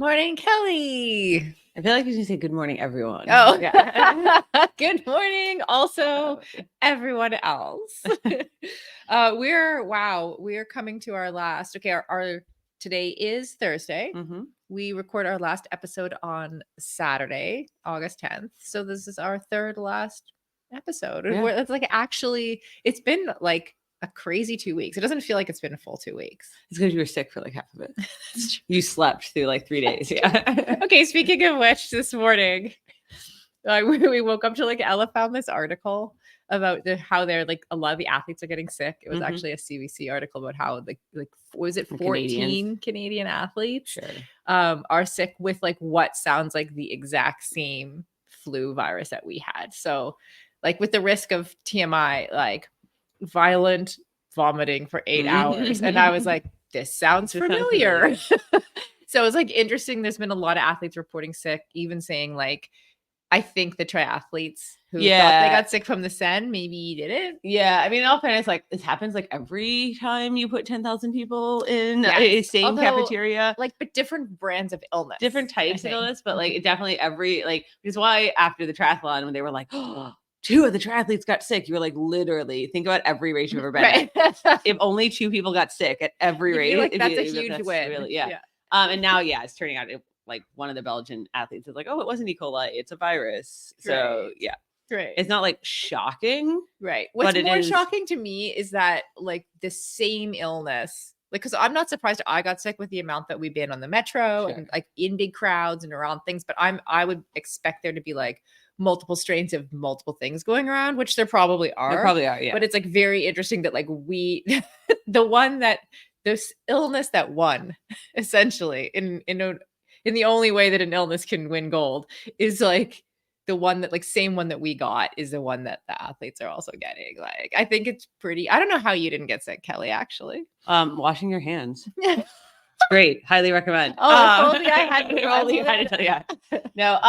morning, Kelly. I feel like you should say good morning, everyone. Oh, yeah. good morning. Also, everyone else. we're coming to our last. Okay, our today is Thursday. Mm-hmm. We record our last episode on Saturday, August 10th. So this is our third llast episode. Yeah. It's like actually, it's been like a crazy 2 weeks. It doesn't feel like it's been a full 2 weeks. It's because you were sick for like half of it. You slept through like 3 days. Yeah. Okay, speaking of which, this morning, we woke up to like Ella found this article about how they're like a lot of the athletes are getting sick. It was actually a CBC article about how like was it 14 Canadian athletes Sure. Are sick with like what sounds like the exact same flu virus that we had. So like with the risk of TMI, like violent vomiting for 8 hours. And I was like, this sounds familiar. So it's like interesting. There's been a lot of athletes reporting sick, even saying like, I think the triathletes who thought they got sick from the Sen maybe didn't. Yeah, I mean, in all fairness, like this happens like every time you put 10,000 people in a same cafeteria. Like, but different brands of illness, different types of illness, but like it definitely which is why after the triathlon when they were like, oh, 2 of the triathletes got sick, you were like, literally think about every race you've ever been at. If only 2 people got sick at every race, like that's a huge win. Really, yeah. And now, it's turning out like one of the Belgian athletes is like, oh, it wasn't E. coli, it's a virus. So yeah. Right. It's not like shocking. Right. What's more shocking to me is that like the same illness, like, because I'm not surprised I got sick with the amount that we've been on the metro and like in big crowds and around things, but I would expect there to be like multiple strains of multiple things going around, which there probably are. There probably are, yeah. But it's like very interesting that like this illness that won essentially in the only way that an illness can win gold is like the one that like same one that we got is the one that the athletes are also getting. Like, I think it's pretty, I don't know how you didn't get sick, Kelly, actually. Washing your hands. It's great. Highly recommend. Oh, if only I had to tell you. No,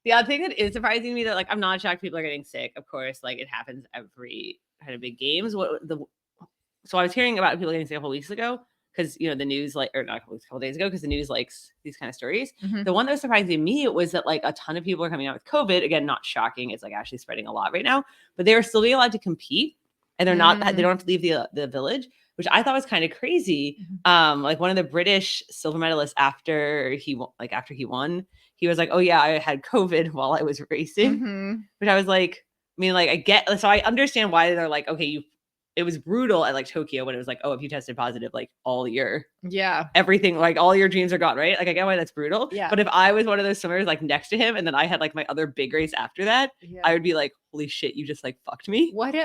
the other thing that is surprising to me that like, I'm not shocked people are getting sick. Of course, like it happens every kind of big games. So I was hearing about people getting sick a couple weeks ago because, the news a couple days ago, because the news likes these kind of stories. Mm-hmm. The one that was surprising to me was that like a ton of people are coming out with COVID. Again, not shocking. It's like actually spreading a lot right now, but they are still being allowed to compete and they're not, they don't have to leave the village, which I thought was kind of crazy. Mm-hmm. Like one of the British silver medalists after he won, he was like, oh yeah, I had COVID while I was racing, mm-hmm. which I was like, I mean, like I get, so I understand why they're like, okay, it was brutal at like Tokyo when it was like, oh, if you tested positive, like all year, everything, like all your dreams are gone, right? Like I get why that's brutal. Yeah. But if I was one of those swimmers like next to him and then I had like my other big race after that, I would be like, holy shit, you just like fucked me. Like,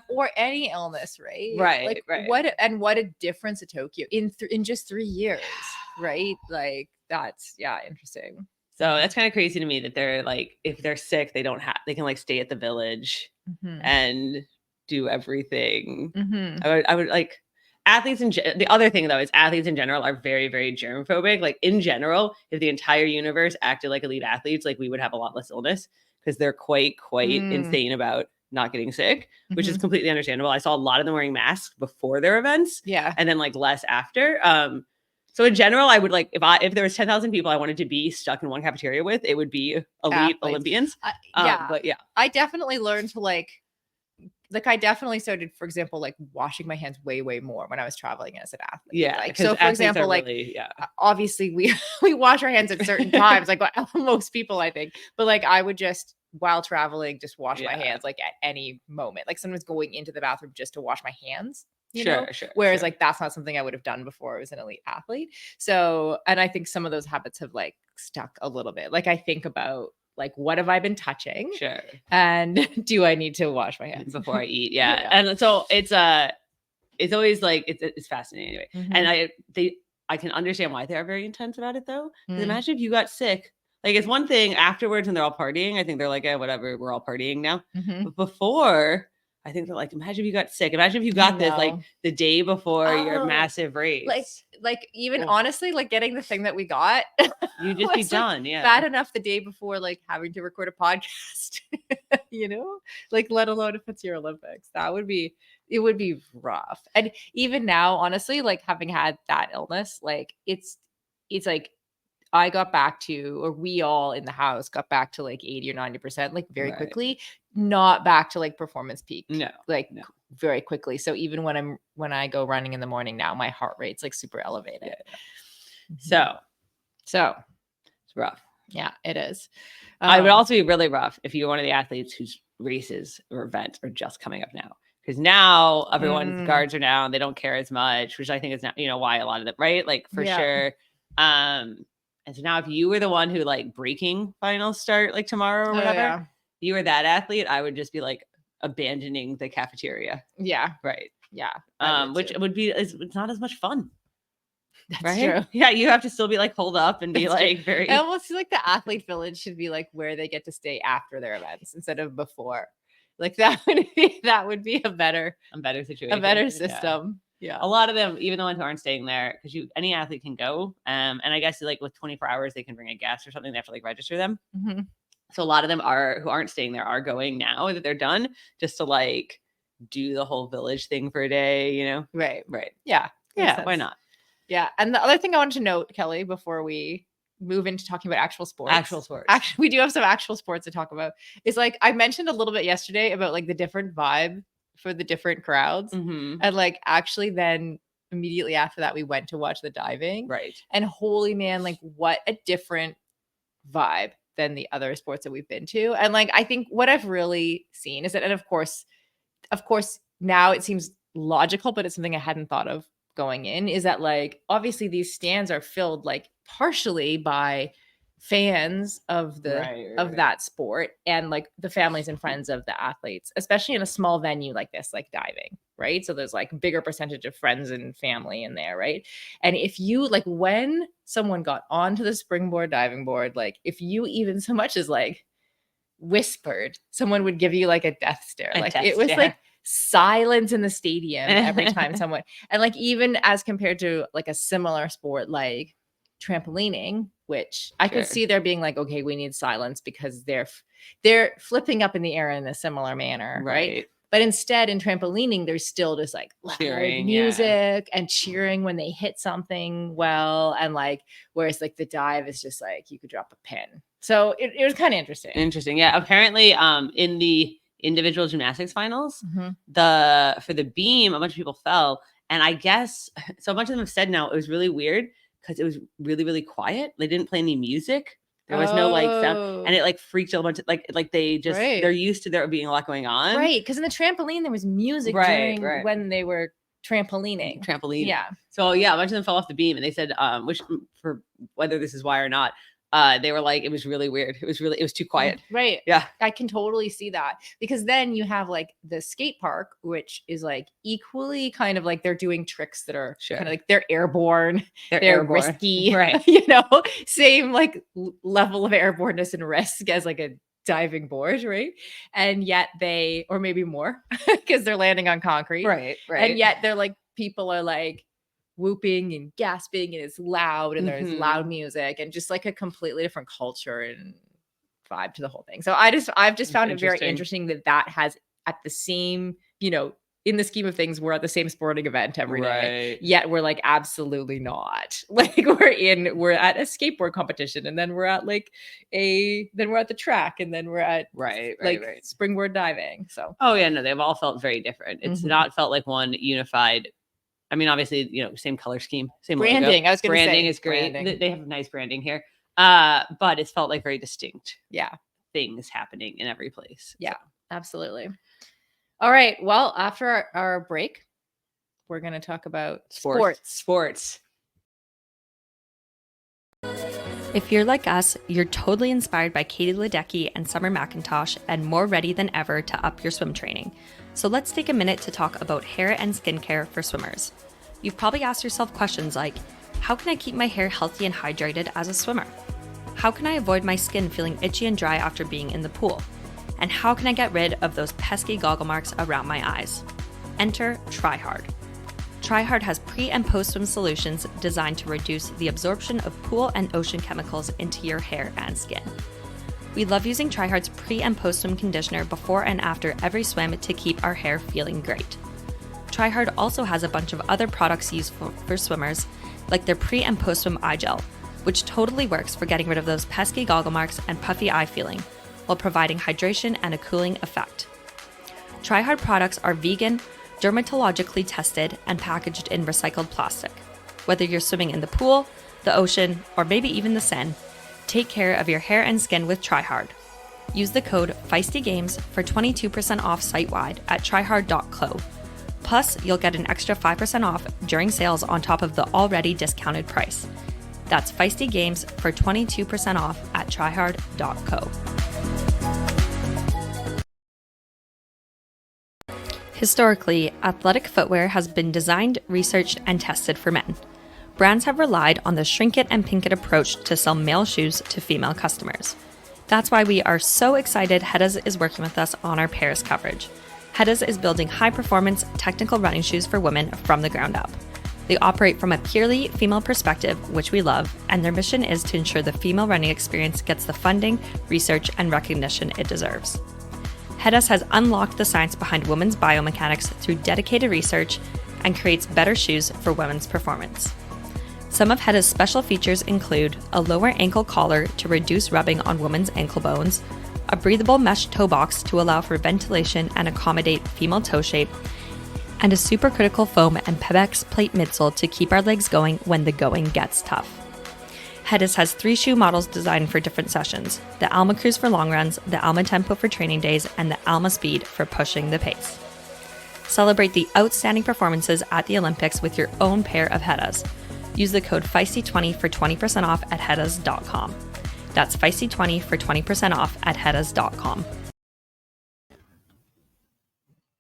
or any illness, right? Right. Like right. What a difference at Tokyo in just 3 years, right? Like that's interesting. So that's kind of crazy to me that they're like, if they're sick, they can like stay at the village and do everything. Mm-hmm. I would like athletes the other thing though is athletes in general are very, very germphobic. Like in general, if the entire universe acted like elite athletes, like we would have a lot less illness because they're quite insane about not getting sick, which is completely understandable. I saw a lot of them wearing masks before their events, and then like less after. So in general, I would like if there was 10,000 people I wanted to be stuck in one cafeteria with, it would be elite Olympians. But yeah, I definitely learned to like I definitely started, for example, like washing my hands way, way more when I was traveling as an athlete. Yeah. Like, so for example, like obviously we wash our hands at certain times, like most people, I think, but like I would just while traveling, just wash my hands like at any moment, like sometimes going into the bathroom just to wash my hands. Sure. Whereas like that's not something I would have done before I was an elite athlete. So, and I think some of those habits have like stuck a little bit. Like I think about like, what have I been touching? Sure. And do I need to wash my hands before I eat? Yeah. And so it's always like, it's fascinating anyway. Mm-hmm. And I can understand why they are very intense about it though. Because imagine if you got sick. Like it's one thing afterwards when they're all partying. I think they're like, whatever, we're all partying now. Mm-hmm. But before, I think they're like, imagine if you got sick. Imagine if you got this like the day before your massive race. Like even honestly, like getting the thing that we got, you'd just be done. Yeah. Bad enough the day before, like having to record a podcast, like let alone if it's your Olympics, it would be rough. And even now, honestly, like having had that illness, like it's like I got back to, or we all in the house got back to like 80 or 90%, like very Right. quickly, not back to like performance peak, No, like no. very quickly. So even when I go running in the morning now, my heart rate's like super elevated. Yeah. So it's rough. Yeah, it is. I would also be really rough if you're one of the athletes whose races or events are just coming up now. Because now everyone's guards are down, they don't care as much, which I think is not, why a lot of them, right? Like for sure. And so now if you were the one who like breaking finals start like tomorrow or whatever, you were that athlete, I would just be like abandoning the cafeteria. Yeah. Right. Yeah. Which would be, it's not as much fun. That's right? true. Yeah, you have to still be like holed up and be like very. I almost feel like the athlete village should be like where they get to stay after their events instead of before. Like that would be a better situation, a better system. Yeah. A lot of them, even the ones who aren't staying there, because any athlete can go. And I guess like with 24 hours, they can bring a guest or something. They have to like register them. Mm-hmm. So a lot of them who aren't staying there are going now that they're done, just to like do the whole village thing for a day, Right. Yeah. Why not? Yeah. And the other thing I wanted to note, Kelly, before we move into talking about actual sports. Actually, we do have some actual sports to talk about. It's like I mentioned a little bit yesterday about like the different vibe for the different crowds. Mm-hmm. And like actually then immediately after that we went to watch the diving. Right. And holy man, like what a different vibe than the other sports that we've been to. And like I think what I've really seen is that, and of course now it seems logical, but it's something I hadn't thought of going in, is that like obviously these stands are filled like partially by fans of that sport and like the families and friends of the athletes, especially in a small venue like this, like diving, right? So there's like bigger percentage of friends and family in there, right? And if you like when someone got onto the springboard diving board, like if you even so much as like whispered, someone would give you like a death stare. It was like silence in the stadium every time someone, and like even as compared to like a similar sport like trampolining, which I could see there being like, okay, we need silence because they're flipping up in the air in a similar manner, right? But instead in trampolining, there's still just like loud music and cheering when they hit something well, and like whereas like the dive is just like you could drop a pin. So it was kind of interesting. Yeah. Apparently in the individual gymnastics finals, for the beam, a bunch of people fell, and I guess so a bunch of them have said now it was really weird because it was really, really quiet. They didn't play any music. There was no like sound, and it like freaked a bunch of like they just they're used to there being a lot going on, right? Because in the trampoline there was music during when they were trampoline. Yeah. So yeah, a bunch of them fell off the beam, and they said which for whether this is why or not, they were like, it was really weird. It was too quiet. Right. Yeah. I can totally see that, because then you have like the skate park, which is like equally kind of like they're doing tricks that are kind of like they're airborne. They're risky. Right. Same like level of airborneness and risk as like a diving board. Right. And yet or maybe more because they're landing on concrete. Right. And yet they're like, people are like whooping and gasping, and it's loud, and there's loud music, and just like a completely different culture and vibe to the whole thing. So I've just found it very interesting that has at the same, in the scheme of things, we're at the same sporting event every day. Yet we're like absolutely not. Like we're at a skateboard competition, and then we're at like then we're at the track, and then we're at springboard diving. So they've all felt very different. It's not felt like one unified. I mean, obviously, same color scheme, same branding. Logo. I was going to say branding is great. They have nice branding here, but it's felt like very distinct. Yeah, things happening in every place. Yeah, absolutely. All right. Well, after our break, we're going to talk about sports. If you're like us, you're totally inspired by Katie Ledecky and Summer McIntosh and more ready than ever to up your swim training. So let's take a minute to talk about hair and skincare for swimmers. You've probably asked yourself questions like, how can I keep my hair healthy and hydrated as a swimmer? How can I avoid my skin feeling itchy and dry after being in the pool? And how can I get rid of those pesky goggle marks around my eyes? Enter TryHard. TryHard has pre- and post-swim solutions designed to reduce the absorption of pool and ocean chemicals into your hair and skin. We love using TryHard's pre- and post-swim conditioner before and after every swim to keep our hair feeling great. TryHard also has a bunch of other products useful for swimmers, like their pre- and post-swim eye gel, which totally works for getting rid of those pesky goggle marks and puffy eye feeling, while providing hydration and a cooling effect. TryHard products are vegan, dermatologically tested, and packaged in recycled plastic. Whether you're swimming in the pool, the ocean, or maybe even the Seine, take care of your hair and skin with TryHard. Use the code FEISTYGAMES for 22% off site-wide at tryhard.co. Plus, you'll get an extra 5% off during sales on top of the already discounted price. That's Feisty Games for 22% off at tryhard.co. Historically, athletic footwear has been designed, researched, and tested for men. Brands have relied on the shrink it and pink it approach to sell male shoes to female customers. That's why we are so excited Heddas is working with us on our Paris coverage. Heddas is building high-performance, technical running shoes for women from the ground up. They operate from a purely female perspective, which we love, and their mission is to ensure the female running experience gets the funding, research, and recognition it deserves. Heddas has unlocked the science behind women's biomechanics through dedicated research and creates better shoes for women's performance. Some of Hedda's special features include a lower ankle collar to reduce rubbing on women's ankle bones, a breathable mesh toe box to allow for ventilation and accommodate female toe shape, and a supercritical foam and Pebex plate midsole to keep our legs going when the going gets tough. Heddas has 3 shoe models designed for different sessions: the Alma Cruise for long runs, the Alma Tempo for training days, and the Alma Speed for pushing the pace. Celebrate the outstanding performances at the Olympics with your own pair of Heddas. Use the code FEISTY20 for 20% off at heddas.com. That's FEISTY20 for 20% off at heddas.com.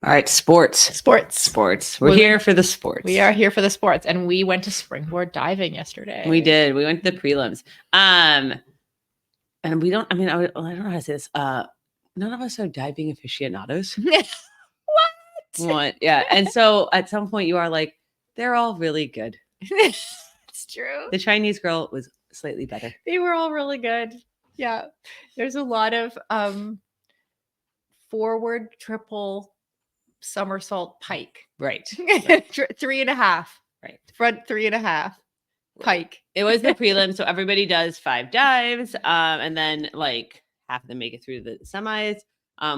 All right, sports. Sports. We're here for the sports. We are here for the sports, and we went to springboard diving yesterday. We did. We went to the prelims. And we don't, I don't know how to say this. None of us are diving aficionados. What? Yeah. And so at some point you are like, they're all really good. It's true. The Chinese girl was slightly better. They were all really good. Yeah. There's a lot of forward triple somersault pike. Right. 3.5. Right. Front 3.5 pike. It was the prelim. So everybody does 5 dives. And then like half of them make it through the semis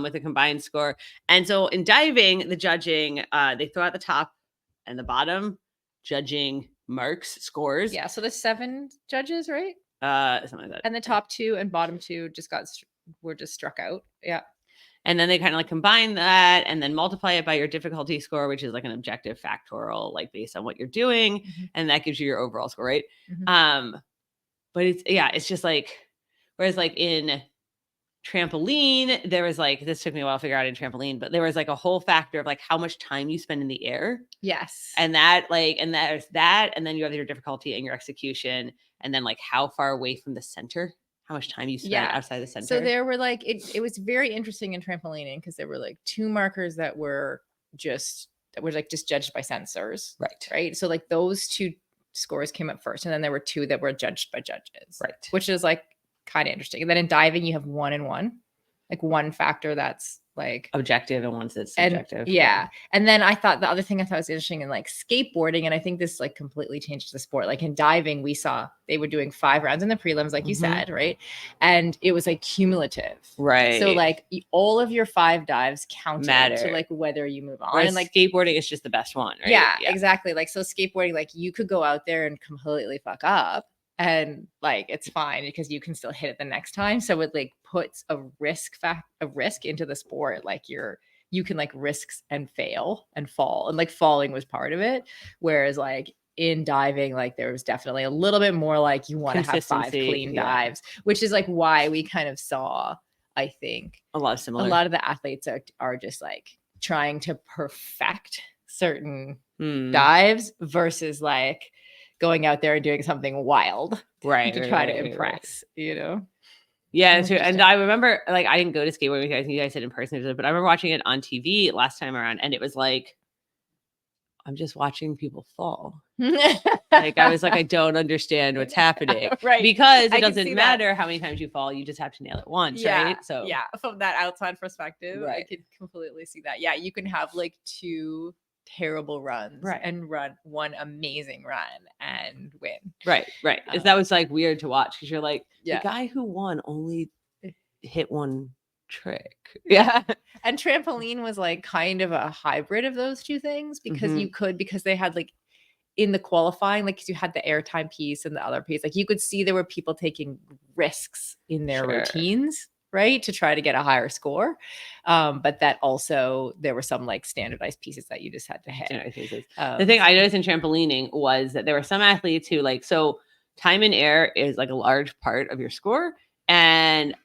with a combined score. And so in diving, the judging, they throw out the top and the bottom judging marks, scores. Yeah. So the 7 judges, right? Something like that. And the top 2 and bottom 2 were just struck out. Yeah. And then they kind of like combine that and then multiply it by your difficulty score, which is like an objective factorial, like based on what you're doing. Mm-hmm. And that gives you your overall score, right? Mm-hmm. But it's just like, whereas like in trampoline, there was like, this took me a while to figure out in trampoline, but there was like a whole factor of like how much time you spend in the air. Yes. And there's that. And then you have your difficulty and your execution. And then like how far away from the center, how much time you spend outside the center. So there were like, it was very interesting in trampolining because there were like 2 markers that were just judged by sensors. Right. So like those 2 scores came up first. And then there were 2 that were judged by judges. Right. Which is like kind of interesting. And then in diving, you have 1 and 1, like one factor that's like objective and one that's subjective. Yeah. And then I thought the other thing I thought was interesting in like skateboarding, and I think this like completely changed the sport. Like in diving, we saw they were doing 5 rounds in the prelims, like you said, right? And it was like cumulative. Right. So like all of your 5 dives counted to like whether you move on. Whereas and like skateboarding is just the best one, right? Yeah, exactly. Like so skateboarding, like you could go out there and completely fuck up. And like it's fine because you can still hit it the next time. So it like puts a risk into the sport. Like you can like risks and fail and fall, and like falling was part of it. Whereas like in diving, like there was definitely a little bit more like you want to have 5 clean dives, which is like why we kind of saw, I think, a lot of the athletes are just like trying to perfect certain dives versus like going out there and doing something wild, to try to impress, you know? Yeah, true. And I remember, like, I didn't go to skateboarding with you guys. You guys did in person, but I remember watching it on TV last time around, and it was like, I'm just watching people fall. Like, I was like, I don't understand what's happening, right? Because it doesn't matter how many times you fall; you just have to nail it once, right? So yeah, from that outside perspective, I could completely see that. Yeah, you can have like 2 terrible runs Right. and run one amazing run and win. Right. That was like weird to watch because you're like, Yeah. the guy who won only hit one trick. Yeah. And trampoline was like kind of a hybrid of those two things because because they had like in the qualifying, like 'cause you had the airtime piece and the other piece, like you could see there were people taking risks in their Sure. routines, right, to try to get a higher score. But that also there were some like standardized pieces that you just had to hit. The thing I noticed in trampolining was that there were some athletes who like, so time in air is like a large part of your score. And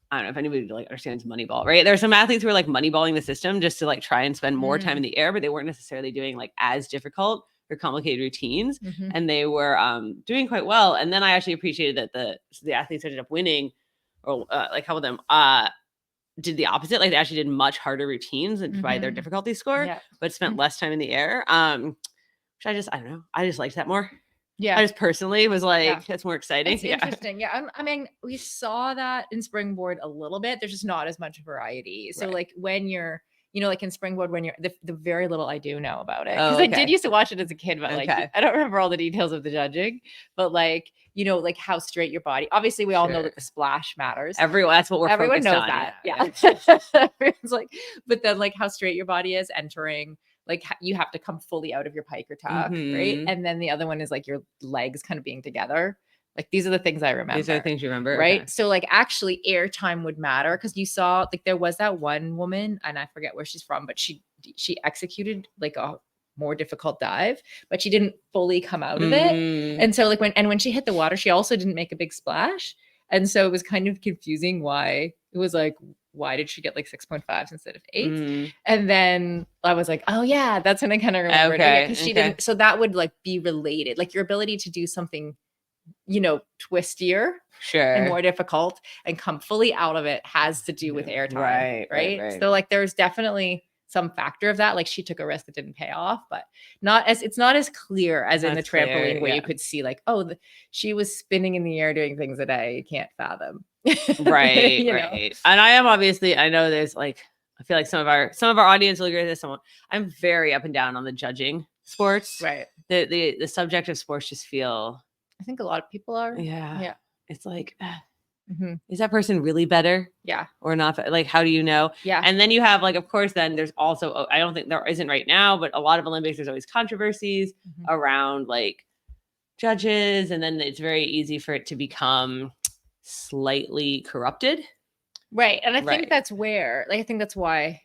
I don't know if anybody like understands Moneyball, right? There are some athletes who are like moneyballing the system just to like try and spend more time in the air, but they weren't necessarily doing like as difficult or complicated routines. And they were doing quite well. And then I actually appreciated that the athletes ended up winning, or like how of them did the opposite. Like they actually did much harder routines by their difficulty score, but spent less time in the air. Which I don't know. I just liked that more. Yeah. I just personally was like, that's more exciting. It's interesting. Yeah. I mean, we saw that in springboard a little bit. There's just not as much variety. So like when you're, like in springboard, when you're the very little I do know about it. Because I did used to watch it as a kid, but like I don't remember all the details of the judging. But like, like how straight your body. Obviously, we all know that the splash matters. That's what everyone knows on. that. Yeah. Everyone's like, but then like how straight your body is entering. Like you have to come fully out of your pike or tuck, right? And then the other one is like your legs kind of being together. Like these are the things I remember. These are the things you remember, right? Okay. So like actually airtime would matter because you saw like there was that one woman, and I forget where she's from, but she executed like a more difficult dive, but she didn't fully come out of it. And so like when she hit the water, she also didn't make a big splash. And so it was kind of confusing why it was like, why did she get like 6.5s instead of 8s? And then I was like, oh yeah, that's when I kind of remembered. Because she didn't. So that would like be related, like your ability to do something, twistier and more difficult and come fully out of it has to do with airtime. Right. So like there's definitely some factor of that. Like she took a risk that didn't pay off, but it's not as clear as in the trampoline where you could see like, she was spinning in the air doing things that I can't fathom. Right. And I am obviously, I know there's like, I feel like some of our audience will agree with this. I'm very up and down on the judging sports. Right. The subjective sports just feel. I think a lot of people are. Yeah. It's like, is that person really better? Yeah. Or not? Like, how do you know? Yeah. And then you have like, of course, then there's also, I don't think there isn't right now, but a lot of Olympics, there's always controversies around like judges. And then it's very easy for it to become slightly corrupted. Right. And I think that's where, like, I think that's why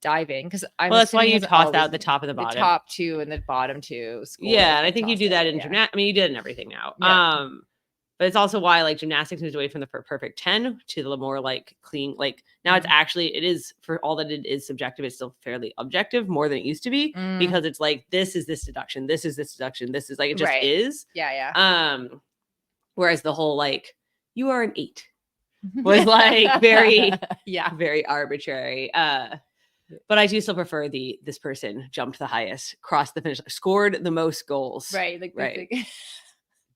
diving, because that's why you toss out the top and the bottom. The top two and the bottom two. Yeah. And I think you do that in gymnastics. I mean, you did in everything now. Yeah. But it's also why like gymnastics moves away from the perfect 10 to the more like clean, like now it is for all that it is subjective. It's still fairly objective more than it used to be because it's like, this is this deduction. This is this deduction. This is like, it just is. Yeah. Whereas the whole, like, you are an 8 was like very, very arbitrary. But I do still prefer this person jumped the highest, crossed the finish, scored the most goals. Right. Like,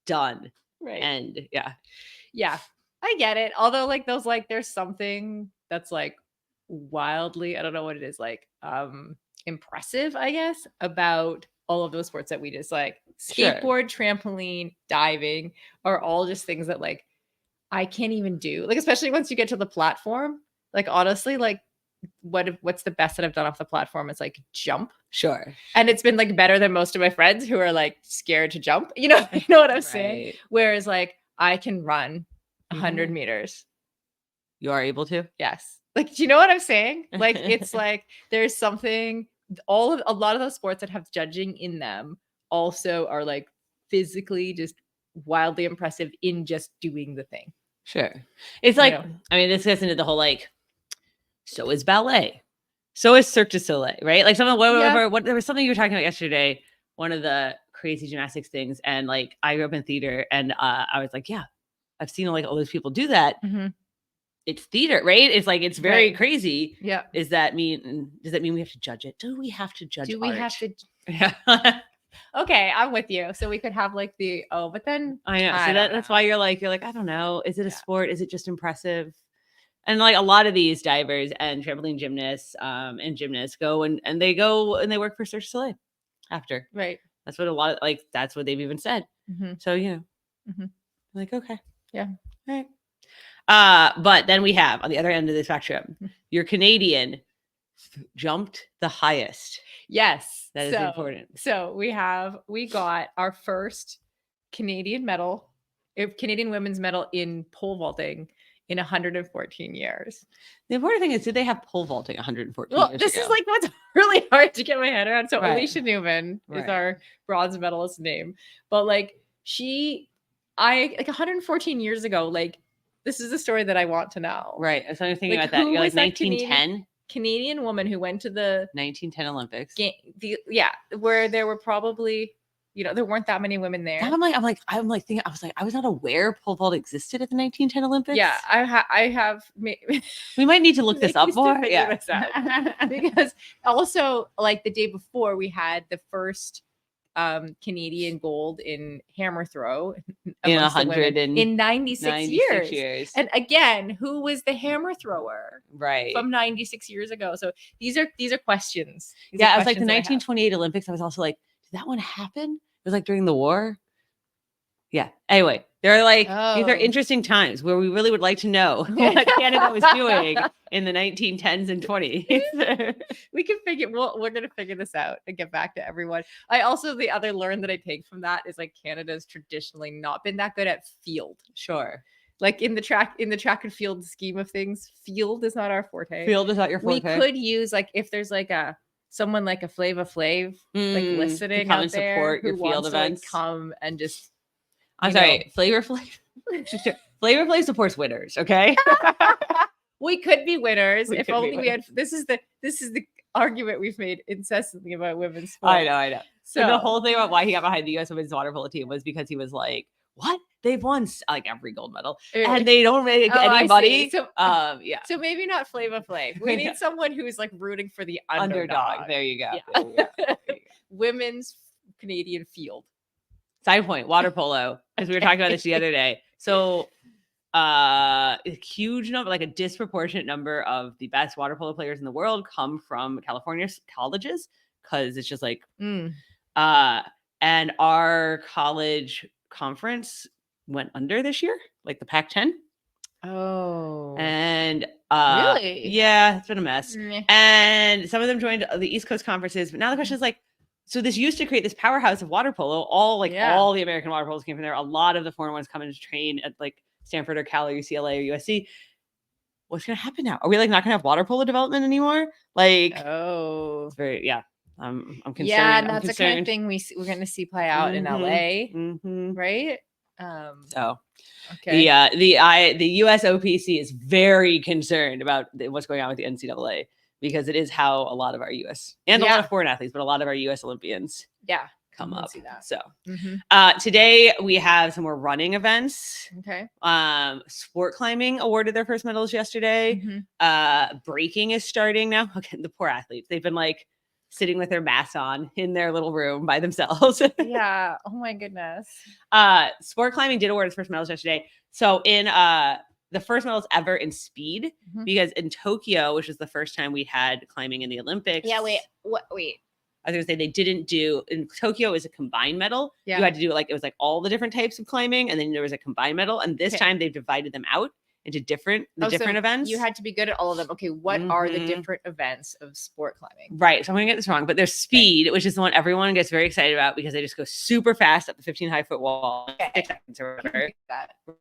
done. Right. And yeah, I get it. Although like those, like there's something that's like wildly, I don't know what it is, like impressive, I guess, about all of those sports that we just like skateboard, trampoline, diving are all just things that like I can't even do. Like, especially once you get to the platform, like honestly, like what's the best that I've done off the platform is like jump. Sure. And it's been like better than most of my friends who are like scared to jump. You know what I'm saying? Whereas like I can run 100 meters. You are able to? Yes. Like, do you know what I'm saying? Like, it's like there's something, a lot of those sports that have judging in them also are like physically just wildly impressive in just doing the thing. Sure. It's like, I mean, this gets into the whole like, so is ballet. So is Cirque du Soleil, right? Like there was something you were talking about yesterday, one of the crazy gymnastics things. And like, I grew up in theater and I was like, yeah, I've seen like all those people do that. It's theater, right? It's like, it's very crazy. Yeah. Does that mean we have to judge it? Do we have to judge Do we art? have to? Yeah. Okay, I'm with you. So we could have like but then I know. So that's why you're like, I don't know. Is it a sport? Is it just impressive? And like a lot of these divers and trampoline gymnasts and gymnasts go and they work for Cirque du Soleil after. Right. That's what a lot of like that's what they've even said. So like okay. Yeah. All right. But then we have on the other end of the spectrum, your Canadian jumped the highest. Yes. That is important. So we got our first Canadian women's medal in pole vaulting in 114 years. The important thing is, did they have pole vaulting 114 well, years this ago? is like what's really hard to get my head around. So Right. Alicia Newman is Right. our bronze medalist name. But like 114 years ago, like this is the story that I want to know. Right. I was thinking Like, about that. who You're like was that 1910? Canadian woman who went to the 1910 Olympics. where there were probably, there weren't that many women there. I'm like thinking, I was not aware pole vault existed at the 1910 Olympics. Yeah, I have. We might need to look this up more. Yeah. This out. Because also, like the day before, we had the first Canadian gold in hammer throw In amongst the women 100 and in 96 years. And again, who was the hammer thrower? Right. From 96 years ago. So these are questions. I was like the 1928 Olympics. I was also like, did that one happen? It was like during the war. Yeah. Anyway, they're like these are interesting times where we really would like to know what Canada was doing in the 1910s and 20s. We can we're gonna figure this out and get back to everyone. I also the other learn that I take from that is like Canada's traditionally not been that good at field. Sure. Like in the track and field scheme of things, field is not our forte. Field is not your forte. We could use like if there's like someone like a Flava Flav like listening come out and there support who your field wants events. To, like, come and just I'm sorry, Flavor Flav. Flavor Flav supports winners, okay? We could be winners if only we had. This is the argument we've made incessantly about women's sport. I know. So the whole thing about why he got behind the U.S. women's water polo team was because he was like, "What? They've won like every gold medal, and they don't make anybody." So, yeah. So maybe not Flava Flav. We need someone who's like rooting for the underdog. There you go. Yeah. There you go. Women's Canadian field. Side point, water polo, as we were talking about this the other day. So a huge number, like a disproportionate number of the best water polo players in the world come from California's colleges because it's just like, and our college conference went under this year, like the Pac-10. Oh. And really? Yeah, it's been a mess. And some of them joined the East Coast conferences, but now the question is like, so this used to create this powerhouse of water polo. All the American water polos came from there. A lot of the foreign ones come in to train at like Stanford or Cal or UCLA or USC. What's going to happen now? Are we like not going to have water polo development anymore? Like, it's very, I'm concerned. Yeah, and that's the kind of thing we're going to see play out in LA, right? Okay. The USOPC is very concerned about what's going on with the NCAA. Because it is how a lot of our U.S. and a lot of foreign athletes, but a lot of our U.S. Olympians come up. See that. So today we have some more running events. Okay. Sport climbing awarded their first medals yesterday. Breaking is starting now. Okay, the poor athletes. They've been like sitting with their masks on in their little room by themselves. Yeah. Oh my goodness. Sport climbing did award its first medals yesterday. So in the first medals ever in speed, because in Tokyo, which was the first time we had climbing in the Olympics. Yeah, wait. I was going to say they didn't do, in Tokyo, it was a combined medal. Yeah. You had to do it was like all the different types of climbing, and then there was a combined medal. And this time they've divided them out into different events. You had to be good at all of them. Okay, what are the different events of sport climbing? Right, so I'm going to get this wrong, but there's speed, which is the one everyone gets very excited about because they just go super fast up the 15 high foot wall. 6 seconds or whatever.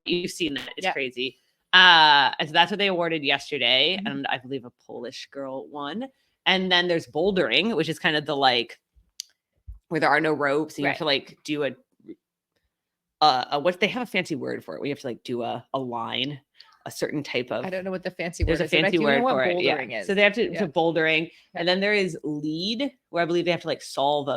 You've seen that. It's crazy. And so that's what they awarded yesterday. And I believe a Polish girl won. And then there's bouldering, which is kind of the like where there are no ropes and you have to like do what they have a fancy word for it. We have to like do a line, a certain type of. I don't know what the fancy word is. There's a fancy word for it. Yeah. So they have to bouldering. And then there is lead, where I believe they have to like solve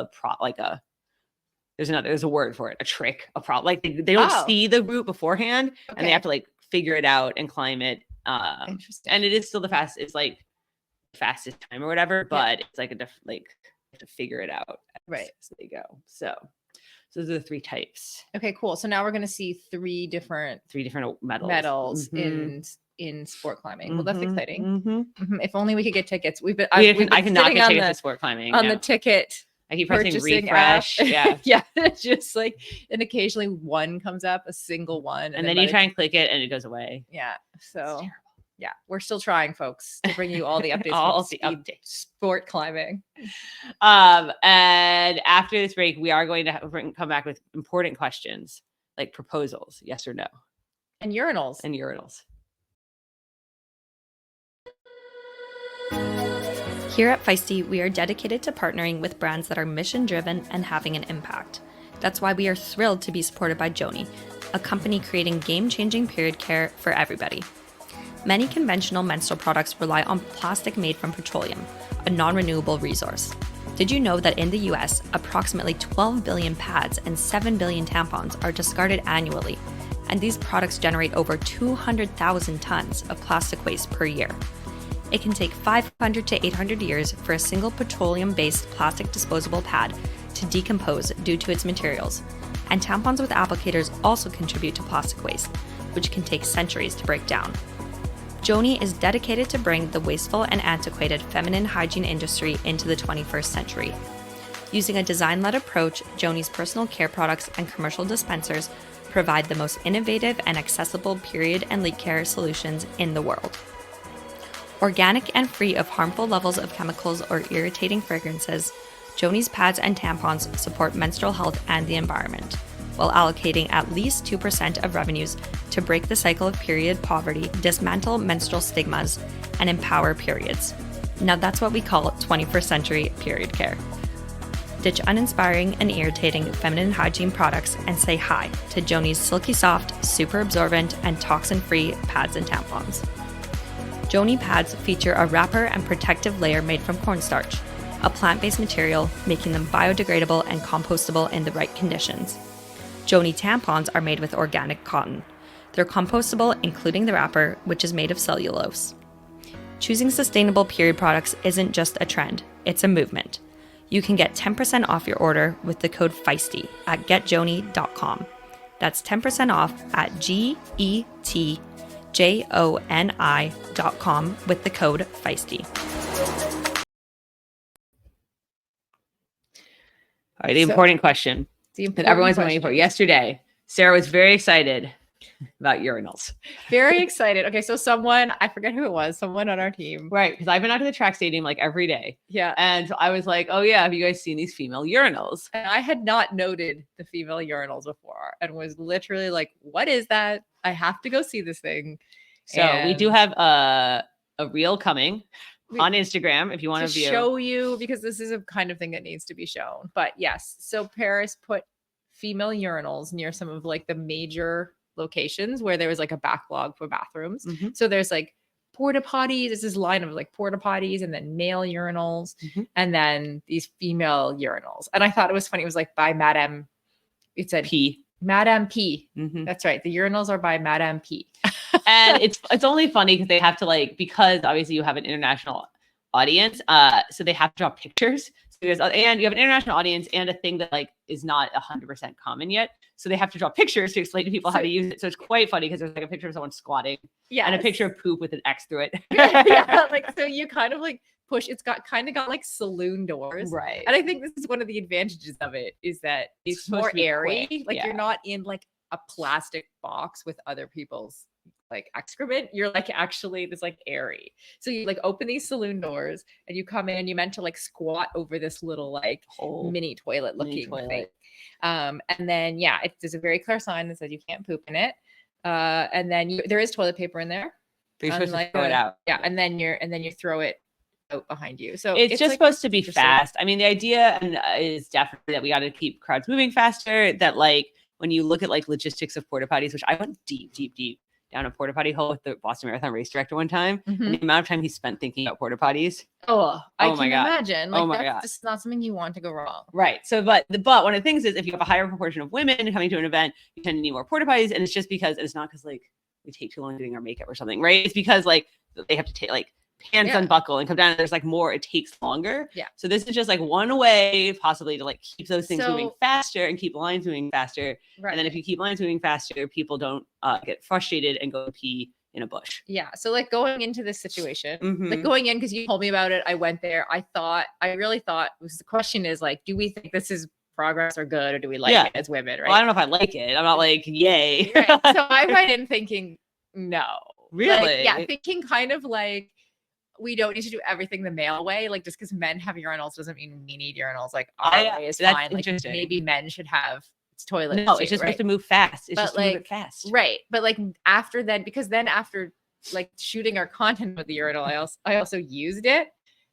there's a word for it, a trick, a problem. Like they don't see the route beforehand and they have to like figure it out and climb it. Interesting. And it is still it's like the fastest time or whatever, but it's like you have to figure it out as they go. So those are the 3 types. Okay, cool. So now we're going to see three different medals in in sport climbing. Well, that's exciting. Mm-hmm. If only we could get tickets. We've been I sitting cannot get on tickets the to sport climbing on the ticket I keep pressing purchasing refresh. app. Yeah. Yeah, it's just like, and occasionally one comes up, a single one, And then you try and click it and it goes away. Yeah. So yeah, we're still trying, folks, to bring you all the updates. All from the speed updates. sport climbing. And after this break, we are going to come back with important questions like proposals, yes or no, And urinals. and urinals. Here at Feisty, we are dedicated to partnering with brands that are mission-driven and having an impact. That's why we are thrilled to be supported by Joni, a company creating game-changing period care for everybody. Many conventional menstrual products rely on plastic made from petroleum, a non-renewable resource. Did you know that in the US, approximately 12 billion pads and 7 billion tampons are discarded annually, and these products generate over 200,000 tons of plastic waste per year? It can take 500 to 800 years for a single petroleum-based plastic disposable pad to decompose due to its materials, and tampons with applicators also contribute to plastic waste, which can take centuries to break down. Joni is dedicated to bring the wasteful and antiquated feminine hygiene industry into the 21st century. Using a design-led approach, Joni's personal care products and commercial dispensers provide the most innovative and accessible period and leak care solutions in the world. Organic and free of harmful levels of chemicals or irritating fragrances, Joni's pads and tampons support menstrual health and the environment, while allocating at least 2% of revenues to break the cycle of period poverty, dismantle menstrual stigmas, and empower periods. Now that's what we call 21st century period care. Ditch uninspiring and irritating feminine hygiene products and say hi to Joni's silky soft, super absorbent, and toxin-free pads and tampons. Joni pads feature a wrapper and protective layer made from cornstarch, a plant-based material, making them biodegradable and compostable in the right conditions. Joni tampons are made with organic cotton. They're compostable, including the wrapper, which is made of cellulose. Choosing sustainable period products isn't just a trend, it's a movement. You can get 10% off your order with the code FEISTY at getjoni.com. That's 10% off at GETJONI.com with the code FEISTY. All right, the important question that everyone's waiting for. Yesterday, Sarah was very excited about urinals. Very excited. Okay, so someone, I forget who it was, someone on our team. Right, because I've been out to the track stadium like every day. Yeah. And so I was like, oh yeah, have you guys seen these female urinals? And I had not noted the female urinals before and was literally like, what is that? I have to go see this thing. So we do have a reel coming on Instagram if you want to view. Show you, because this is a kind of thing that needs to be shown. But yes, so Paris put female urinals near some of like the major locations where there was like a backlog for bathrooms. Mm-hmm. So there's like porta potties. There's this line of like porta potties and then male urinals and then these female urinals. And I thought it was funny. It was like by Madame. It said P. Madame P. Mm-hmm. That's right. The urinals are by Madame P. And it's only funny because they have to because obviously you have an international audience. So they have to draw pictures. So and you have an international audience and a thing that is not 100% common yet. So they have to draw pictures to explain to people how to use it. So it's quite funny because there's a picture of someone squatting and a picture of poop with an X through it. Yeah, so you kind of push, it's got saloon doors. Right. And I think this is one of the advantages of it is that it's more airy. You're not in a plastic box with other people's excrement. You're actually this airy. So you open these saloon doors and you come in and you meant to squat over this little mini toilet looking thing. And then there's a very clear sign that says you can't poop in it. And then there is toilet paper in there. You're supposed to throw it out. Yeah, and then you throw it out behind you. So it's just supposed to be fast. I mean, the idea is definitely that we got to keep crowds moving faster. That when you look at logistics of porta potties, which I went deep down a porta potty hole with the Boston Marathon race director one time, and the amount of time he spent thinking about porta potties. I can imagine. That's just not something you want to go wrong. Right. So, but one of the things is if you have a higher proportion of women coming to an event, you tend to need more porta potties, and it's just because it's not because we take too long doing our makeup or something, right? It's because they have to take pants unbuckle and come down, and there's more, it takes longer. Yeah. So this is just one way possibly to keep those things moving faster and keep lines moving faster. Right. And then if you keep lines moving faster, people don't get frustrated and go pee in a bush. Yeah. So like going into this situation, like Mhm. going in, because you told me about it, I went there. I really thought the question is like, do we think this is progress or good, or do we like Yeah. it as women? Right. Well, I don't know if I like it. I'm not like, yay. Right. So I went in thinking, no. Really? Like, yeah, thinking kind of like we don't need to do everything the male way. Like just because men have urinals doesn't mean we need urinals. Like our way is that's fine. Like interesting. maybe men should have toilets. No, too, it's just right? supposed to move fast. It's But, just to move like, it fast. Right. But like after then, because then after like shooting our content with the urinal, I also used it.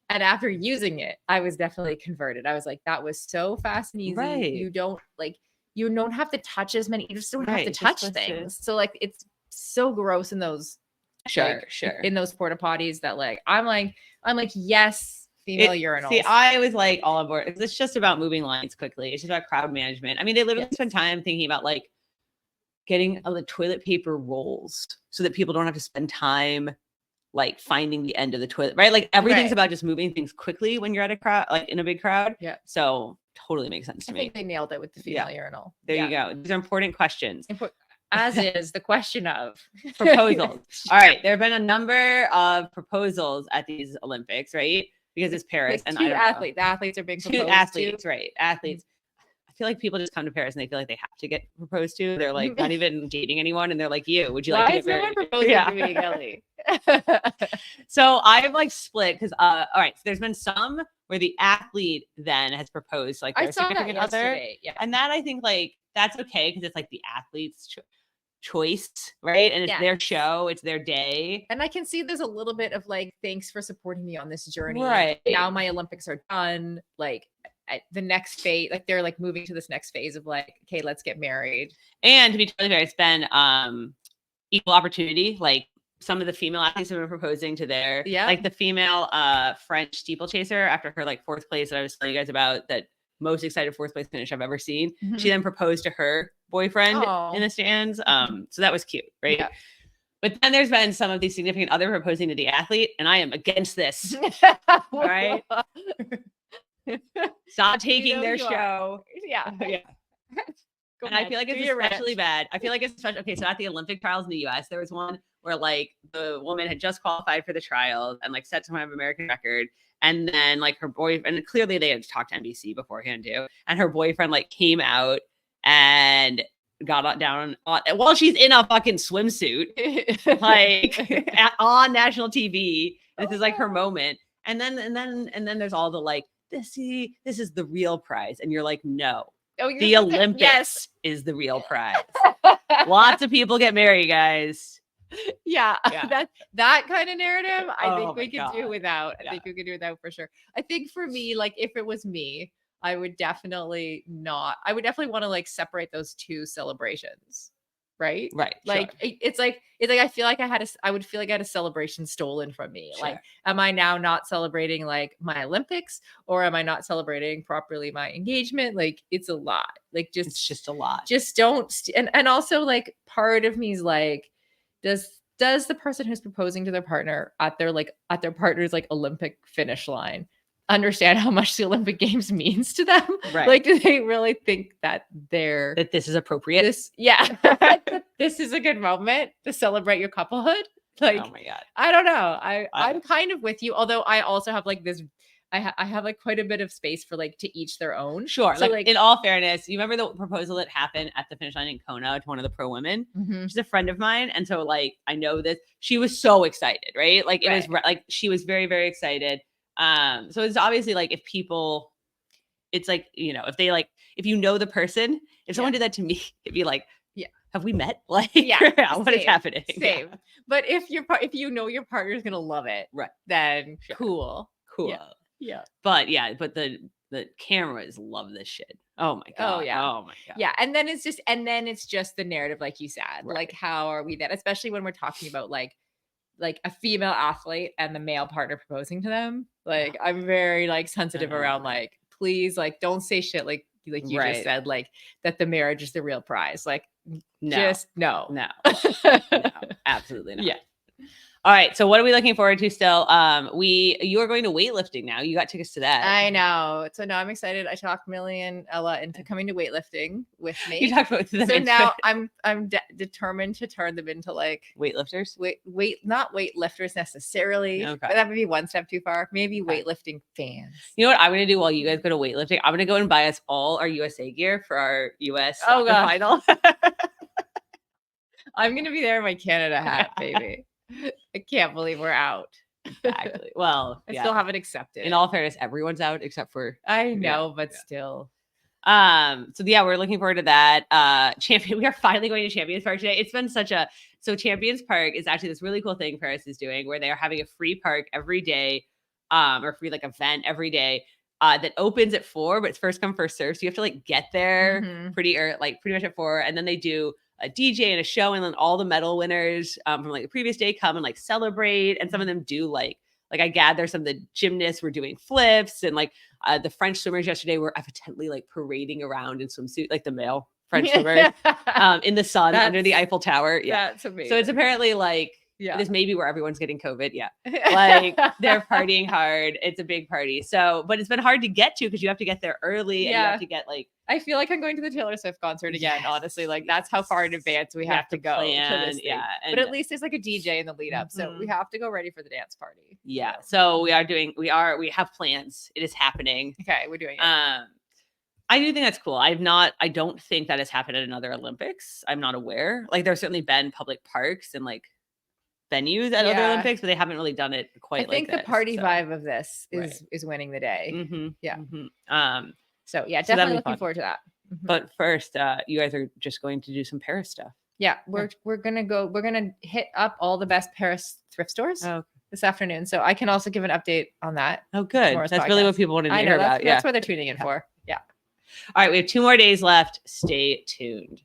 And after using it, I was definitely converted. I was like, that was so fast and easy. Right. You don't have to touch as many, you just don't have Right, to it's just touch supposed to- things. So like it's so gross in those Sure. in those porta potties that like I'm like, yes, female urinals. See, I was like all on board. It's just about moving lines quickly. It's just about crowd management. I mean, they literally spend time thinking about like getting the toilet paper rolls so that people don't have to spend time like finding the end of the toilet, right? Like everything's Right. about just moving things quickly when you're at a crowd, like in a big crowd. Yeah. So totally makes sense to I me. think they nailed it with the female urinal. There you go. These are important questions. As is the question of Proposals. All right. There have been a number of proposals at these Olympics, right? Because it's Paris. Like And two I don't athletes. The athletes are being proposed two athletes, to. right? Athletes. I feel like people just come to Paris and they feel like they have to get proposed to. They're like not even dating anyone, and they're like, "You, would you like Why to is get no married?" one proposing Yeah. to me, Kelly? So I've like split because all right, so there's been some where the athlete then has proposed like their I saw that significant other, yesterday. Yeah. and that I think like that's okay because it's like the athlete's choice, right? And it's Yeah. their show, it's their day. And I can see there's a little bit of like, thanks for supporting me on this journey. Right. Now my Olympics are done. Like at the next phase, like they're like moving to this next phase of like, okay, let's get married. And to be totally fair, it's been equal opportunity. Like some of the female athletes have been proposing to their, like the female French steeplechaser after her like fourth place that I was telling you guys about, that most excited fourth place finish I've ever seen. Mm-hmm. She then proposed to her boyfriend in the stands. So that was cute, right? Yeah. But then there's been some of these significant other proposing to the athlete, and I am against this. All right. Stop taking their show. Yeah. Yeah. And I feel like it's especially bad. I feel like it's especially okay. So at the Olympic trials in the US, there was one where like the woman had just qualified for the trials and like set some kind of American record. And then like her boyfriend, and clearly they had talked to NBC beforehand too. And her boyfriend like came out and got down on while she's in a fucking swimsuit, like on national TV. This is like her moment. And then there's all the like, this is the real prize. And you're like, no. The Olympics is the real prize. Lots of people get married, guys. Yeah. That kind of narrative, I think we could do without. Yeah. I think we could do without for sure. I think for me, like if it was me, I would definitely want to like separate those two celebrations. Right. Like sure. it's like I feel like I would feel like I had a celebration stolen from me. Sure. Like, am I now not celebrating like my Olympics, or am I not celebrating properly my engagement? Like it's a lot. Like it's just a lot. Just don't. And also like part of me is like, does the person who's proposing to their partner at their partner's like Olympic finish line understand how much the Olympic Games means to them? Right. Like, do they really think that this is appropriate? This is a good moment to celebrate your couplehood? Like, oh my God. I don't know. I'm kind of with you, although I also have like this. I have like quite a bit of space for like to each their own. Sure. So, like in all fairness, you remember the proposal that happened at the finish line in Kona to one of the pro women? Mm-hmm. She's a friend of mine. And so like, I know this, she was so excited, right? Like it was like, she was very, very excited. So it's obviously like if people, it's like, you know, if you know the person, if someone did that to me, it'd be like, have we met? Like, what is happening? Same. But if you know your partner's going to love it, right, then cool. Yeah. But the cameras love this shit. Oh my God. Oh my God. Yeah. And then it's just the narrative, like you said. Right. Like, how are we that? Especially when we're talking about like a female athlete and the male partner proposing to them. Like, I'm very like sensitive around like, please, like, don't say shit like you just said, like that the marriage is the real prize. Like, no. Just no. No, absolutely not. Yeah. All right. So what are we looking forward to still? You are going to weightlifting now. You got tickets to that. I know. So now I'm excited. I talked Millie and Ella into coming to weightlifting with me. You talked about them. So now I'm determined to turn them into like weightlifters. Not weightlifters necessarily. Okay. But that would be one step too far. Maybe weightlifting fans. You know what I'm gonna do while you guys go to weightlifting? I'm gonna go and buy us all our USA gear for our US final. I'm gonna be there in my Canada hat, baby. I can't believe we're out. Exactly. Well, I still haven't accepted. In all fairness, everyone's out except for I know, but still. So yeah, we're looking forward to that. We are finally going to Champions Park today. It's been so Champions Park is actually this really cool thing Paris is doing where they are having a free park every day, or free like event every day. That opens at 4, but it's first come, first serve. So you have to like get there pretty much at 4, and then they do a DJ and a show, and then all the medal winners from like the previous day come and like celebrate, and some of them do like I gather some of the gymnasts were doing flips, and like the French swimmers yesterday were evidently like parading around in swimsuit, like the male French swimmers in the sun under the Eiffel Tower. Yeah, that's amazing. So it's apparently like this may be where everyone's getting COVID. Yeah, like they're partying hard. It's a big party. So, but it's been hard to get to because you have to get there early and you have to get like. I feel like I'm going to the Taylor Swift concert again. Honestly, like that's how far in advance we have to go to this thing. But at least there's like a DJ in the lead up, so we have to go ready for the dance party. Yeah. So we have plans. It is happening. Okay, we're doing it. I do think that's cool. I don't think that has happened at another Olympics. I'm not aware. Like there's certainly been public parks and like venues at other Olympics, but they haven't really done it quite like this. I think the party vibe of this is winning the day. So yeah, definitely looking forward to that. But first, you guys are just going to do some Paris stuff. Yeah, we're gonna hit up all the best Paris thrift stores this afternoon. So I can also give an update on that. Oh, good. That's really what people wanted to hear about. That's what they're tuning in for. Yeah. All right, we have 2 more days left. Stay tuned.